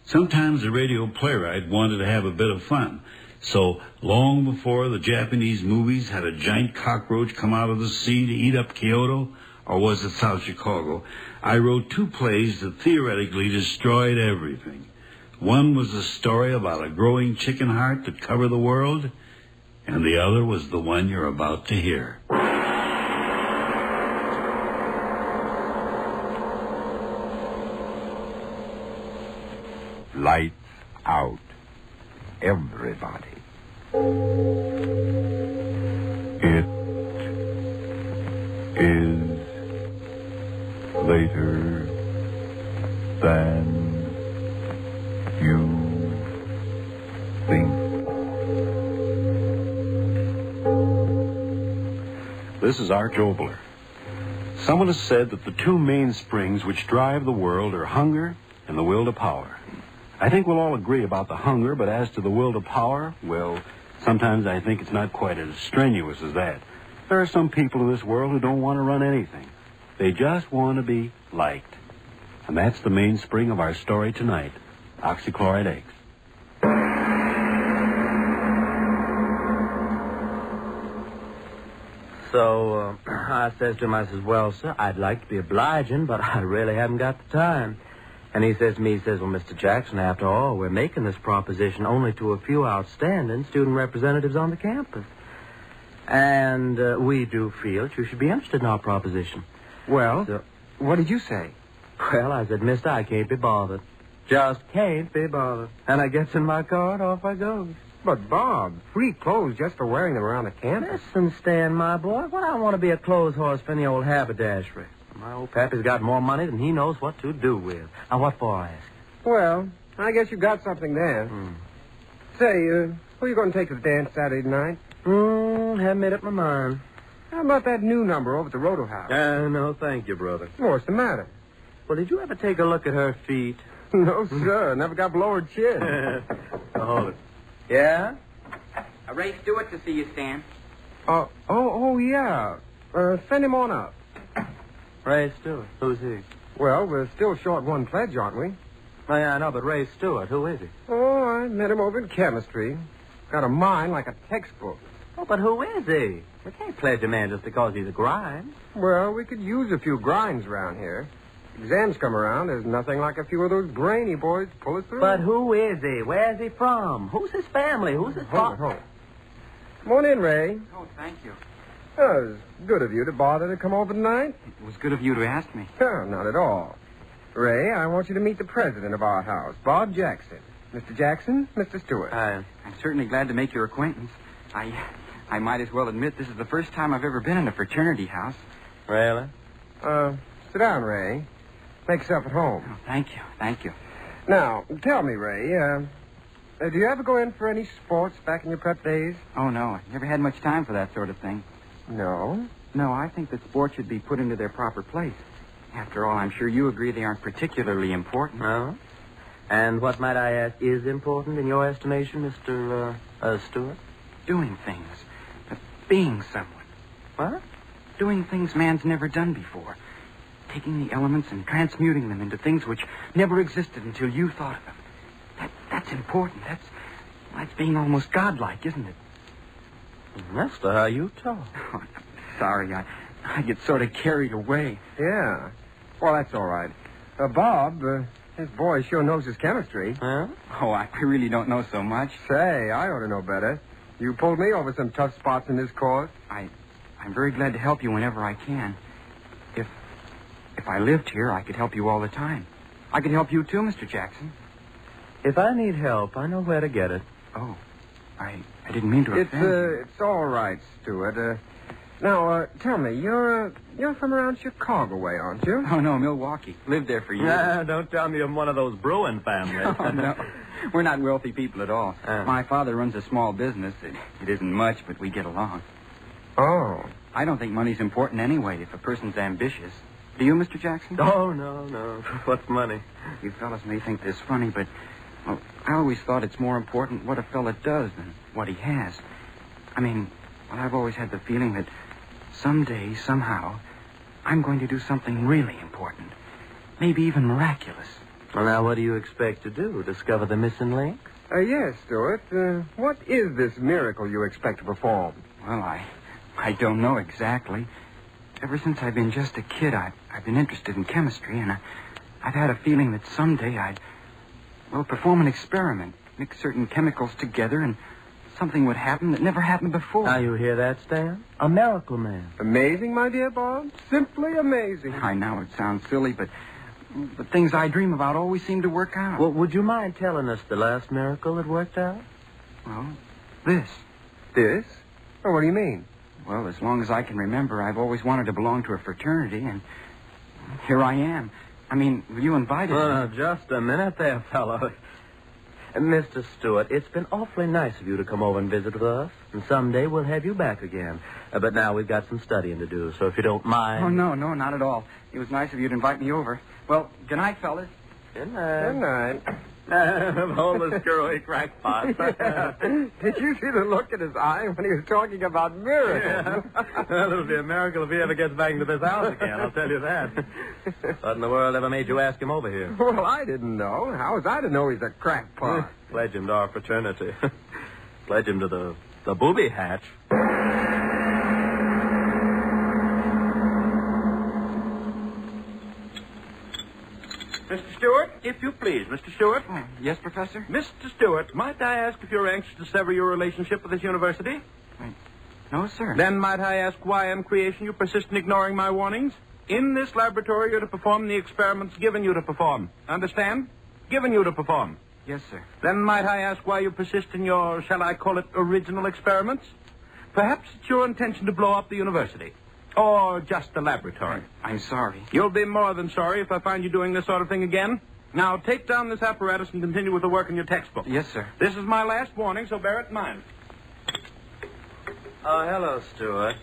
Sometimes the radio playwright wanted to have a bit of fun. So, long before the Japanese movies had a giant cockroach come out of the sea to eat up Kyoto, or was it South Chicago, I wrote 2 plays that theoretically destroyed everything. One was a story about a growing chicken heart that covered the world, and the other was the one you're about to hear. Lights out. Everybody. It is later than you think. This is Arch Oboler. Someone has said that the 2 main springs which drive the world are hunger and the will to power. I think we'll all agree about the hunger, but as to the will to power, well, sometimes I think it's not quite as strenuous as that. There are some people in this world who don't want to run anything. They just want to be liked. And that's the mainspring of our story tonight, Oxychloride X. So, I says to him, I says, well, sir, I'd like to be obliging, but I really haven't got the time. And he says to me, he says, well, Mr. Jackson, after all, we're making this proposition only to a few outstanding student representatives on the campus. And we do feel that you should be interested in our proposition. Well, so, what did you say? Well, I said, mister, I can't be bothered. Just can't be bothered. And I gets in my car and off I goes. But, Bob, free clothes just for wearing them around the campus? Listen, Stan, my boy, what I want to be a clothes horse for any old haberdashery. My old pappy's got more money than he knows what to do with. Now, what for, I ask? Well, I guess you got something there. Say, who are you going to take to the dance Saturday night? Haven't made up my mind. How about that new number over at the Roto House? No, thank you, brother. What's the matter? Well, did you ever take a look at her feet? No, sir. Never got below her chin. Hold it. Yeah? Ray Stewart to see you, Stan. Yeah. Send him on up. Ray Stewart. Who's he? Well, we're still short 1 pledge, aren't we? Oh, yeah, I know, but Ray Stewart, who is he? Oh, I met him over in chemistry. Got a mind like a textbook. Oh, but who is he? We can't pledge a man just because he's a grind. Well, we could use a few grinds around here. Exams come around, there's nothing like a few of those brainy boys to pull us through. But who is he? Where's he from? Who's his family? Who's his Hold it. Come on in, Ray. Oh, thank you. Oh, it was good of you to bother to come over tonight. It was good of you to ask me. Oh, not at all. Ray, I want you to meet the president of our house, Bob Jackson. Mr. Jackson, Mr. Stewart. I'm certainly glad to make your acquaintance. I might as well admit this is the first time I've ever been in a fraternity house. Really? Sit down, Ray. Make yourself at home. Oh, thank you. Now, tell me, Ray, do you ever go in for any sports back in your prep days? Oh, no. I never had much time for that sort of thing. No? No, I think that sports should be put into their proper place. After all, I'm sure you agree they aren't particularly important. No? And what, might I ask, is important in your estimation, Mr. Stewart? Doing things. Being someone. What? Doing things man's never done before. Taking the elements and transmuting them into things which never existed until you thought of them. That's important. That's being almost godlike, isn't it? Master, how you talk. Oh, sorry, I get sort of carried away. Yeah. Well, that's all right. Bob, this boy sure knows his chemistry. Huh? Oh, I really don't know so much. Say, I ought to know better. You pulled me over some tough spots in this course. I'm very glad to help you whenever I can. If I lived here, I could help you all the time. I could help you too, Mr. Jackson. If I need help, I know where to get it. Oh, I didn't mean to offend It's all right, Stewart. Now, tell me, you're from around Chicago way, aren't you? Oh, no, Milwaukee. Lived there for years. Don't tell me I'm one of those brewing families. Oh, no. We're not wealthy people at all. My father runs a small business. It isn't much, but we get along. Oh. I don't think money's important anyway if a person's ambitious. Do you, Mr. Jackson? Oh, no. What's money? You fellas may think this funny, but well, I always thought it's more important what a fella does than what he has. I mean, I've always had the feeling that someday, somehow, I'm going to do something really important. Maybe even miraculous. Well, now, what do you expect to do? Discover the missing link? Yes, Stuart. What is this miracle you expect to perform? Well, I don't know exactly. Ever since I've been just a kid, I've been interested in chemistry, and I've had a feeling that someday I'd perform an experiment, mix certain chemicals together, and something would happen that never happened before. Now, you hear that, Stan? A miracle man. Amazing, my dear Bob. Simply amazing. I know it sounds silly, but things I dream about always seem to work out. Well, would you mind telling us the last miracle that worked out? Well, this. This? Oh, what do you mean? Well, as long as I can remember, I've always wanted to belong to a fraternity, and here I am. I mean, you invited me. Just a minute there, fellow. Mr. Stewart, it's been awfully nice of you to come over and visit with us, and someday we'll have you back again. But now we've got some studying to do, so if you don't mind... Oh, no, not at all. It was nice of you to invite me over. Well, good night, fellas. Good night. Good night. Hold the screwy crackpot. Did you see the look in his eye when he was talking about miracles? Well, it'll be a miracle if he ever gets back into this house again, I'll tell you that. What in the world ever made you ask him over here? Well, I didn't know. How was I to know he's a crackpot? Pledge him to our fraternity. Pledge him to the booby hatch. Mr. Stewart, if you please, Mr. Stewart. Oh, yes, Professor? Mr. Stewart, might I ask if you're anxious to sever your relationship with this university? No, sir. Then might I ask why in creation you persist in ignoring my warnings? In this laboratory, you're to perform the experiments given you to perform. Understand? Given you to perform. Yes, sir. Then might I ask why you persist in your, shall I call it, original experiments? Perhaps it's your intention to blow up the university. Or just the laboratory. I'm sorry. You'll be more than sorry if I find you doing this sort of thing again. Now, take down this apparatus and continue with the work in your textbook. Yes, sir. This is my last warning, so bear it in mind. Oh, hello, Stuart.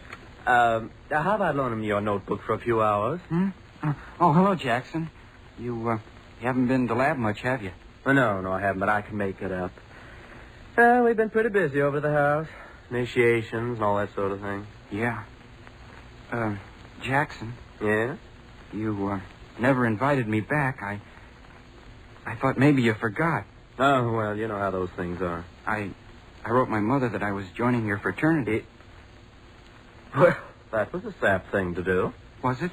How about loaning me your notebook for a few hours? Oh, hello, Jackson. You haven't been to lab much, have you? No, I haven't, but I can make it up. We've been pretty busy over the house. Initiations and all that sort of thing. Yeah. Jackson. Yeah? You, never invited me back. I thought maybe you forgot. Oh, well, you know how those things are. I wrote my mother that I was joining your fraternity. Well, that was a sap thing to do. Was it?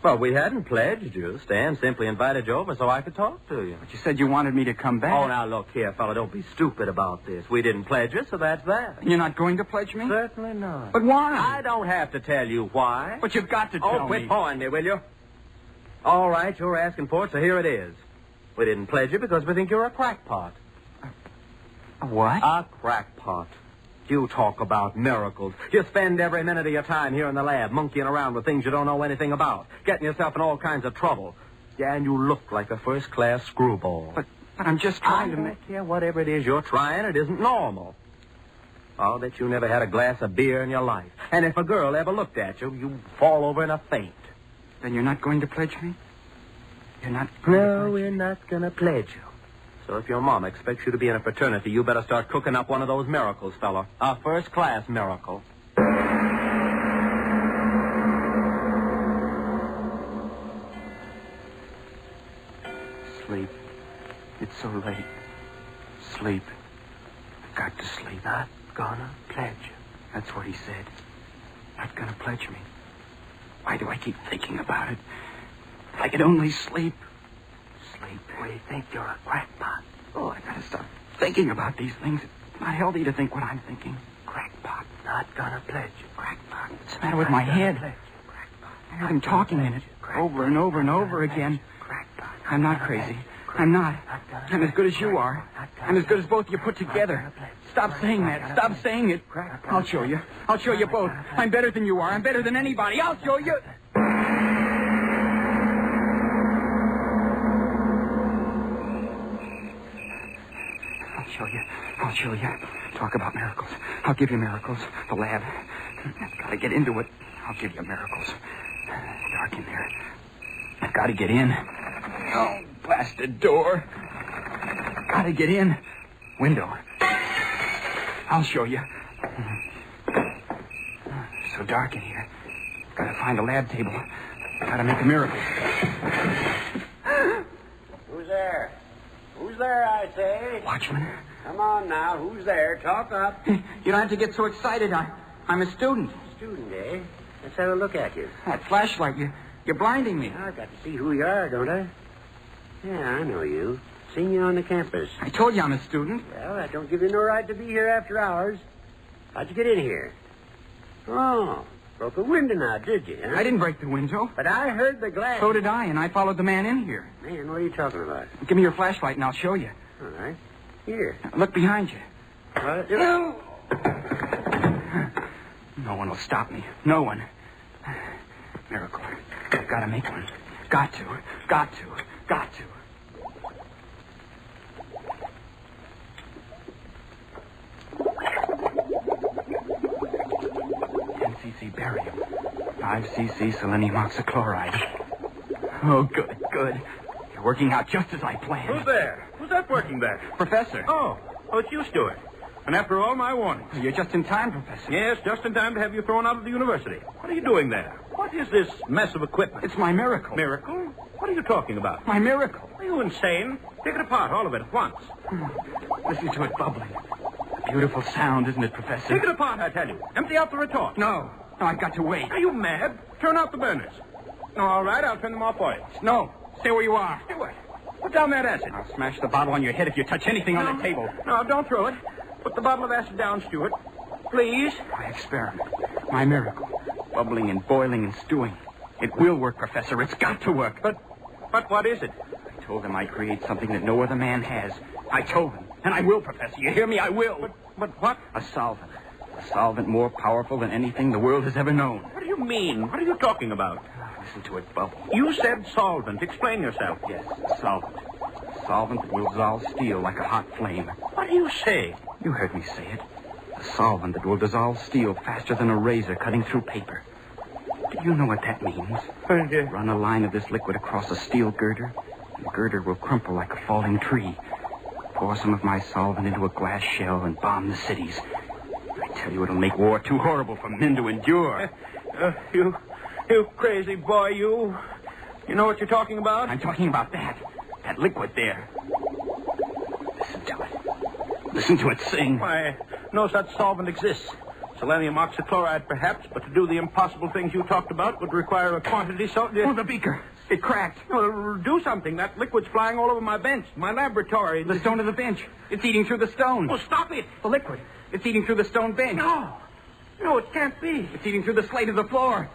Well, we hadn't pledged you. Stan simply invited you over so I could talk to you. But you said you wanted me to come back. Oh, now, look here, fella. Don't be stupid about this. We didn't pledge you, so that's that. You're not going to pledge me? Certainly not. But why? I don't have to tell you why. But you've got to tell me. Oh, quit pawing me, will you? All right, you're asking for it, so here it is. We didn't pledge you because we think you're a crackpot. A what? A crackpot. You talk about miracles. You spend every minute of your time here in the lab monkeying around with things you don't know anything about, getting yourself in all kinds of trouble. Yeah, and you look like a first-class screwball. But I'm just trying to I make... don't care whatever it is you're trying. It isn't normal. I'll bet you never had a glass of beer in your life. And if a girl ever looked at you, you'd fall over in a faint. Then you're not going to pledge me? You're not No, we're not going to pledge you. So if your mom expects you to be in a fraternity, you better start cooking up one of those miracles, fella. A first-class miracle. Sleep. It's so late. Sleep. I've got to sleep. Not gonna pledge you. That's what he said. Not gonna pledge me. Why do I keep thinking about it? If I could only sleep. Sleep. We think you're a crackpot. Oh, I gotta stop thinking about these things. It's not healthy to think what I'm thinking. Crackpot. Not gonna pledge you. Crackpot. What's the matter with my head? I heard him talking in it over and over and over again. I'm not crazy. I'm not. I'm as good as you are. I'm as good as both of you put together. Stop saying that. Stop saying it. I'll show you. I'll show you both. I'm better than you are. I'm better than anybody. I'll show you. I'll show you. Talk about miracles. I'll give you miracles. The lab. I've got to get into it. I'll give you miracles. It's dark in there. I've got to get in. Oh, blasted door. Got to get in. Window. I'll show you. So dark in here. Got to find a lab table. Got to make a miracle. Who's there? Who's there, I say? Watchman. Come on now. Who's there? Talk up. You don't have to get so excited. I'm a student. Student, eh? Let's have a look at you. That flashlight, you're blinding me. I've got to see who you are, don't I? Yeah, I know you. Seen you on the campus. I told you I'm a student. Well, that don't give you no right to be here after hours. How'd you get in here? Oh, broke a window now, did you? Huh? I didn't break the window. But I heard the glass. So did I, and I followed the man in here. Man, what are you talking about? Give me your flashlight and I'll show you. All right. Here. Look behind you. What? No one will stop me. No one. Miracle. I've got to make one. Got to. Got to. Got to. 10cc barium. 5cc selenium oxychloride. Oh, good, good. You're working out just as I planned. Who's there? Who's that working there? Professor. Oh, it's you, Stuart. And after all my warnings. You're just in time, Professor. Yes, just in time to have you thrown out of the university. What are you doing there? What is this mess of equipment? It's my miracle. Miracle? What are you talking about? My miracle. Are you insane? Take it apart, all of it, at once. Listen to it bubbling. A beautiful sound, isn't it, Professor? Take it apart, I tell you. Empty out the retort. No, I've got to wait. Are you mad? Turn out the burners. No, all right, I'll turn them off for you. No, stay where you are. Stuart, put down that acid. I'll smash the bottle on your head if you touch anything on the table. No, don't throw it. Put the bottle of acid down, Stuart. Please. My experiment. My miracle. Bubbling and boiling and stewing. It will work, Professor. It's got to work. But what is it? I told them I'd create something that no other man has. I told them. And I will, Professor. You hear me? I will. But what? A solvent. A solvent more powerful than anything the world has ever known. What do you mean? What are you talking about? Listen to it bubble. You said solvent. Explain yourself. Yes, a solvent. A solvent that will dissolve steel like a hot flame. What do you say? You heard me say it. A solvent that will dissolve steel faster than a razor cutting through paper. Do you know what that means? Run a line of this liquid across a steel girder, and the girder will crumple like a falling tree. Pour some of my solvent into a glass shell and bomb the cities. I tell you, it'll make war too horrible for men to endure. You crazy boy, you. You know what you're talking about? I'm talking about that. That liquid there. Listen to it. Listen to it sing. Why, no such solvent exists. Selenium oxychloride, perhaps, but to do the impossible things you talked about would require a quantity so... Oh, the beaker. It cracked. No, do something. That liquid's flying all over my bench, my laboratory. The stone of the bench. It's eating through the stone. Oh, stop it. The liquid. It's eating through the stone bench. No, it can't be. It's eating through the slate of the floor.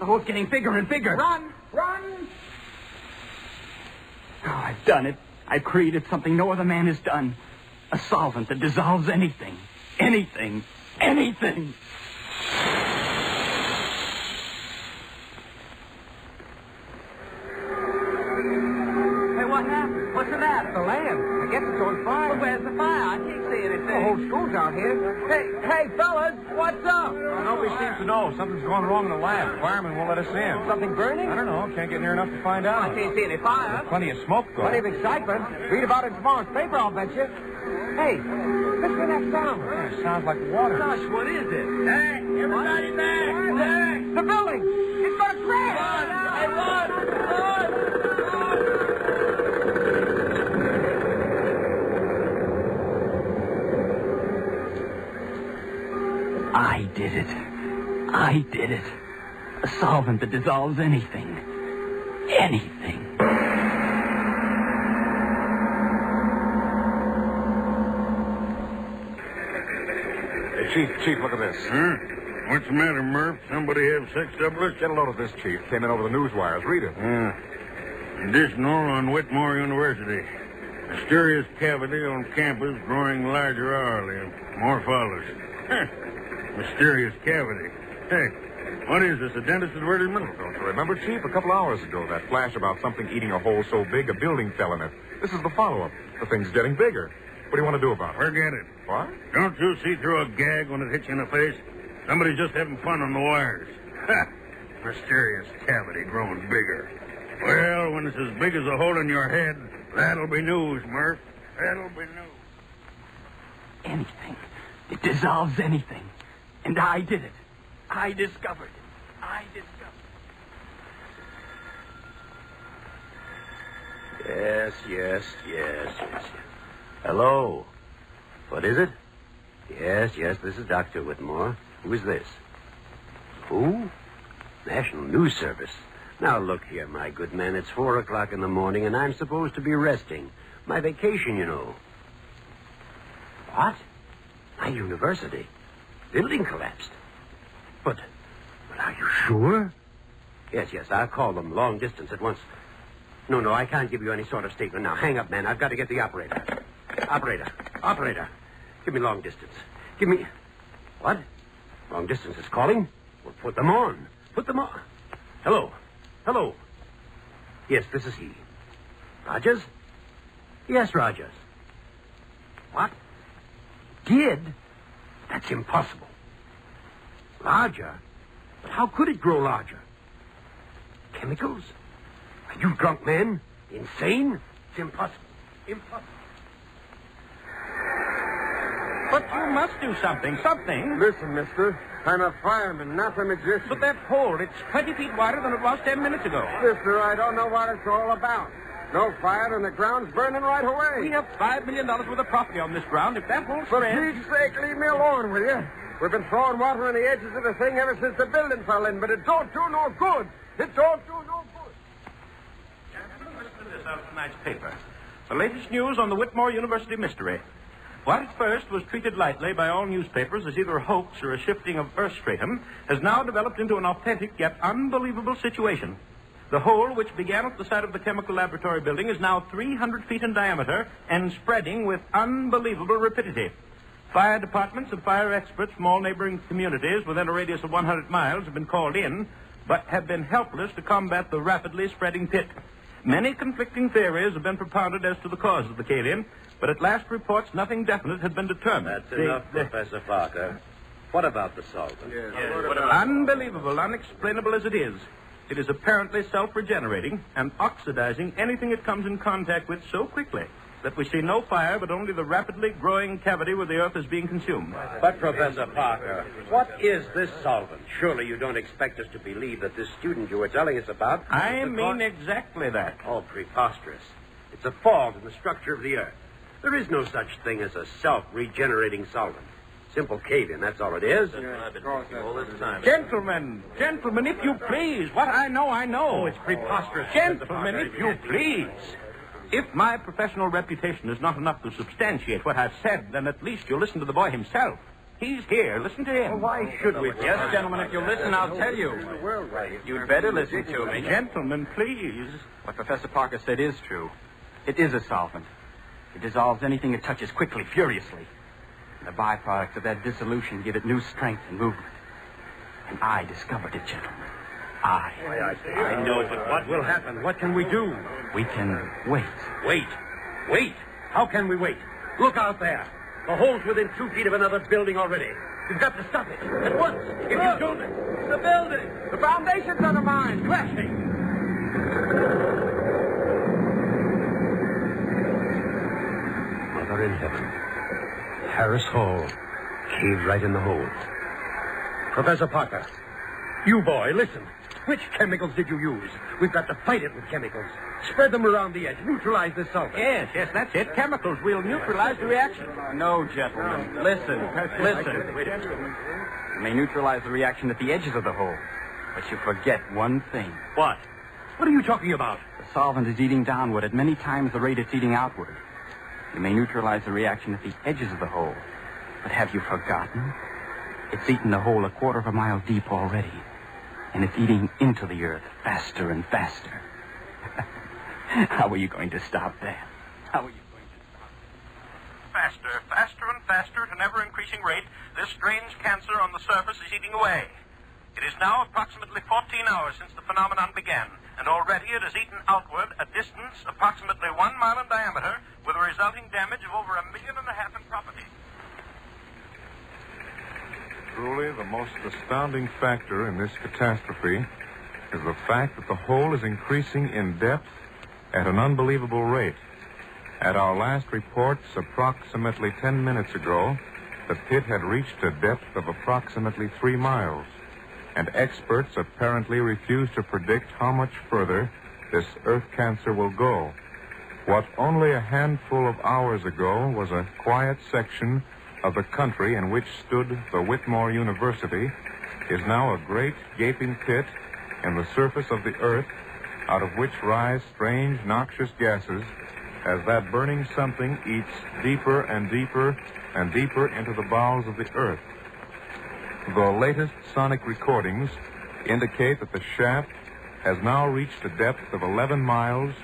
The hole's getting bigger and bigger. Run! Oh, I've done it. I've created something no other man has done. A solvent that dissolves anything. Anything. Anything. Hey, what happened? What's the matter? The land. I guess it's on fire. Well, where's the fire? I can't see anything. The whole school's out here. Hey, fellas, what's up? Nobody seems to know. Something's going wrong in the lab. The fireman won't let us in. Something burning? I don't know. Can't get near enough to find out. I can't see any fire. Plenty of smoke, though. Plenty of excitement. Read about it in tomorrow's paper, I'll bet you. Hey, listen to that sound. Yeah, it sounds like water. Gosh, what is it? Hey, everybody back! The building! It's going to crash! Run! I did it. I did it. A solvent that dissolves anything. Anything. Hey, Chief, look at this. Huh? What's the matter, Murph? Somebody have sex doublets? Get a load of this, Chief. Came in over the news wires. Read it. Additional on Whitmore University. Mysterious cavity on campus growing larger hourly. More follows. Mysterious cavity. Hey, what is this, a dentist advertisement? Don't you remember, Chief? A couple hours ago, that flash about something eating a hole so big a building fell in it. This is the follow-up. The thing's getting bigger. What do you want to do about it? Forget it. What? Don't you see through a gag when it hits you in the face? Somebody's just having fun on the wires. Ha! Mysterious cavity growing bigger. Well, when it's as big as a hole in your head, that'll be news, Murph. That'll be news. Anything. It dissolves anything. And I did it. I discovered it. Yes. Hello. What is it? Yes, this is Dr. Whitmore. Who is this? Who? National News Service. Now, look here, my good man. It's 4 o'clock in the morning, and I'm supposed to be resting. My vacation, you know. What? My university. Building collapsed. But are you sure? Yes, I'll call them long distance at once. No, I can't give you any sort of statement now. Hang up, man. I've got to get the operator. Operator. Give me long distance. Give me... What? Long distance is calling? Well, put them on. Hello. Yes, this is he. Rogers? Yes, Rogers. What? Did? That's impossible. Larger? But how could it grow larger? Chemicals? Are you drunk, man? Insane? It's impossible. But you must do something. Listen, mister. I'm a fireman, not a magician. But that hole, it's 20 feet wider than it was 10 minutes ago. Mister, I don't know what it's all about. No fire and the ground's burning right away. We have $5 million worth of property on this ground. If that whole For spreads... Pete's sake, leave me alone, will you? We've been throwing water on the edges of the thing ever since the building fell in, but it don't do no good. This out of tonight's paper. The latest news on the Whitmore University mystery. What at first was treated lightly by all newspapers as either a hoax or a shifting of earth stratum has now developed into an authentic yet unbelievable situation. The hole, which began at the site of the chemical laboratory building, is now 300 feet in diameter and spreading with unbelievable rapidity. Fire departments and fire experts from all neighboring communities within a radius of 100 miles have been called in, but have been helpless to combat the rapidly spreading pit. Many conflicting theories have been propounded as to the cause of the cave-in, but at last reports nothing definite had been determined. That's enough, Professor Parker. What about the solvent? Unbelievable, unexplainable as it is apparently self-regenerating and oxidizing anything it comes in contact with so quickly that we see no fire but only the rapidly growing cavity where the earth is being consumed. But, Professor Parker, what is this solvent? Surely you don't expect us to believe that this student you were telling us about... I mean exactly that. Oh, preposterous. It's a fault in the structure of the earth. There is no such thing as a self-regenerating solvent. Simple cave-in, that's all it is. Gentlemen, if you please. What I know. Oh, it's preposterous. Gentlemen, if you please. If my professional reputation is not enough to substantiate what I've said, then at least you'll listen to the boy himself. He's here. Listen to him. Well, why should we? Yes, gentlemen, if you'll listen, I'll tell you. You'd better listen to me. Gentlemen, please. What Professor Parker said is true. It is a solvent. It dissolves anything it touches quickly, furiously. And the byproducts of that dissolution give it new strength and movement. And I discovered it, gentlemen. I know, but what will happen? What can we do? We can wait. Wait? How can we wait? Look out there. The hole's within 2 feet of another building already. We've got to stop it. At once. If you don't... The building! The foundation's undermined, crashing! Mother in heaven. Harris Hall. Caved right in the hole. Professor Parker. You boy, listen. Which chemicals did you use? We've got to fight it with chemicals. Spread them around the edge. Neutralize the solvent. Yes, that's it. Chemicals. We'll neutralize the reaction. No, gentlemen. Listen. You may neutralize the reaction at the edges of the hole. But you forget one thing. What? What are you talking about? The solvent is eating downward at many times the rate it's eating outward. You may neutralize the reaction at the edges of the hole. But have you forgotten? It's eaten the hole 1/4 mile deep already. And it's eating into the earth faster and faster. How are you going to stop that? Faster and faster at an ever-increasing rate, this strange cancer on the surface is eating away. It is now approximately 14 hours since the phenomenon began, and already it has eaten outward a distance approximately 1 mile in diameter, with a resulting damage of over 1.5 million in property. Truly, the most astounding factor in this catastrophe is the fact that the hole is increasing in depth at an unbelievable rate. At our last reports, approximately 10 minutes ago, the pit had reached a depth of approximately 3 miles, and experts apparently refuse to predict how much further this earth cancer will go. What only a handful of hours ago was a quiet section of the country in which stood the Whitmore University is now a great gaping pit in the surface of the earth, out of which rise strange noxious gases as that burning something eats deeper and deeper and deeper into the bowels of the earth. The latest sonic recordings indicate that the shaft has now reached a depth of 11 miles,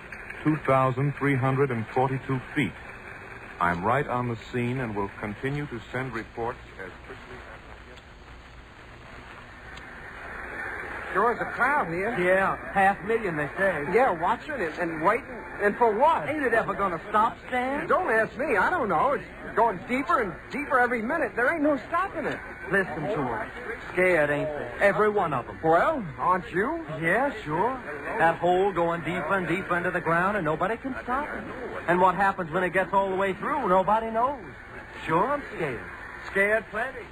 2,342 feet. I'm right on the scene and will continue to send reports as quickly as I get. Sure is a crowd here. Yeah, 500,000, they say. Yeah, watching and waiting. And for what? Ain't it ever gonna stop, Stan? Don't ask me. I don't know. It's going deeper and deeper every minute. There ain't no stopping it. Listen to them. Scared, ain't they? Every one of them. Well, aren't you? Yeah, sure. That hole going deeper and deeper into the ground, and nobody can stop it. And what happens when it gets all the way through, nobody knows. Sure, I'm scared. Scared plenty.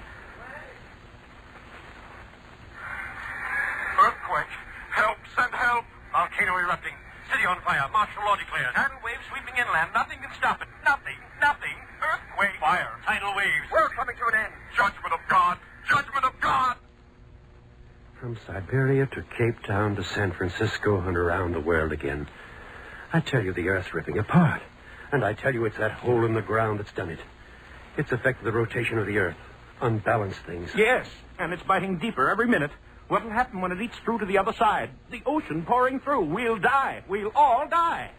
Earthquake. Help. Send help. Volcano erupting. City on fire. Martial law declared. Tidal waves sweeping inland. Nothing can stop it. Nothing. Nothing. Earthquake. Fire. Tidal waves. We're coming to an end. Judgment of God. Judgment of God. From Siberia to Cape Town to San Francisco and around the world again. I tell you, the Earth's ripping apart. And I tell you, it's that hole in the ground that's done it. It's affected the rotation of the Earth. Unbalanced things. Yes, and it's biting deeper every minute. What'll happen when it eats through to the other side? The ocean pouring through. We'll die. We'll all die.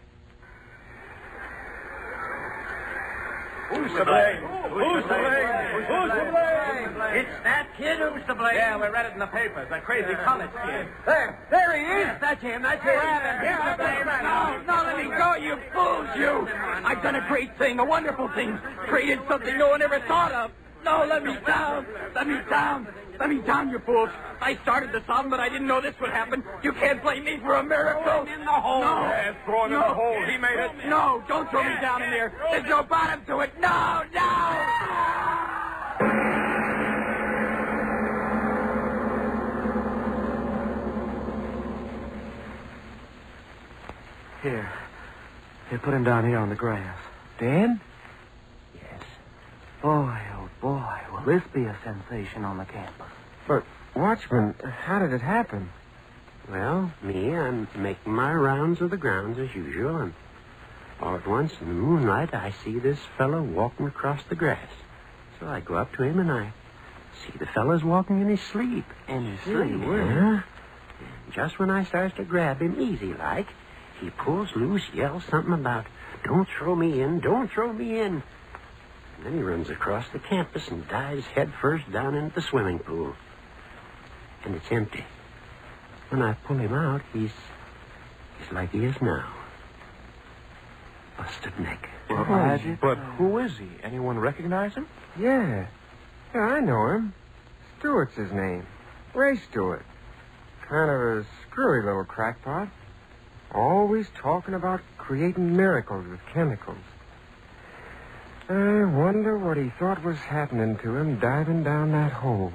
Who's to blame? Who's to blame? Who's to blame? It's that kid who's to blame. Yeah, we read it in the papers. That crazy college kid. There he is. That's him. That's him. No, let me go, you fools, you. I've done a great thing, a wonderful thing. Created something no one ever thought of. No, let me down. Let me down. Let me down, you fools. I started the song, but I didn't know this would happen. You can't blame me for a miracle. Throw him in the hole. No. Yes, throw him in the hole. He made it. No, don't throw me down in there. There's no bottom to it. No, no. Here, put him down here on the grass. Dan? Yes. Boy, oh boy, will this be a sensation on the campus. But, Watchman, how did it happen? Well, I'm making my rounds of the grounds as usual, and all at once in the moonlight I see this fellow walking across the grass. So I go up to him and I see the fellow's walking in his sleep. In his sleep? Yeah. And just when I starts to grab him easy-like, he pulls loose, yells something about, "Don't throw me in, don't throw me in." And then he runs across the campus and dives headfirst down into the swimming pool. And it's empty. When I pull him out, he's like he is now. Busted neck. But who is he? Anyone recognize him? Yeah. Yeah, I know him. Stewart's his name. Ray Stewart. Kind of a screwy little crackpot. Always talking about creating miracles with chemicals. I wonder what he thought was happening to him diving down that hole.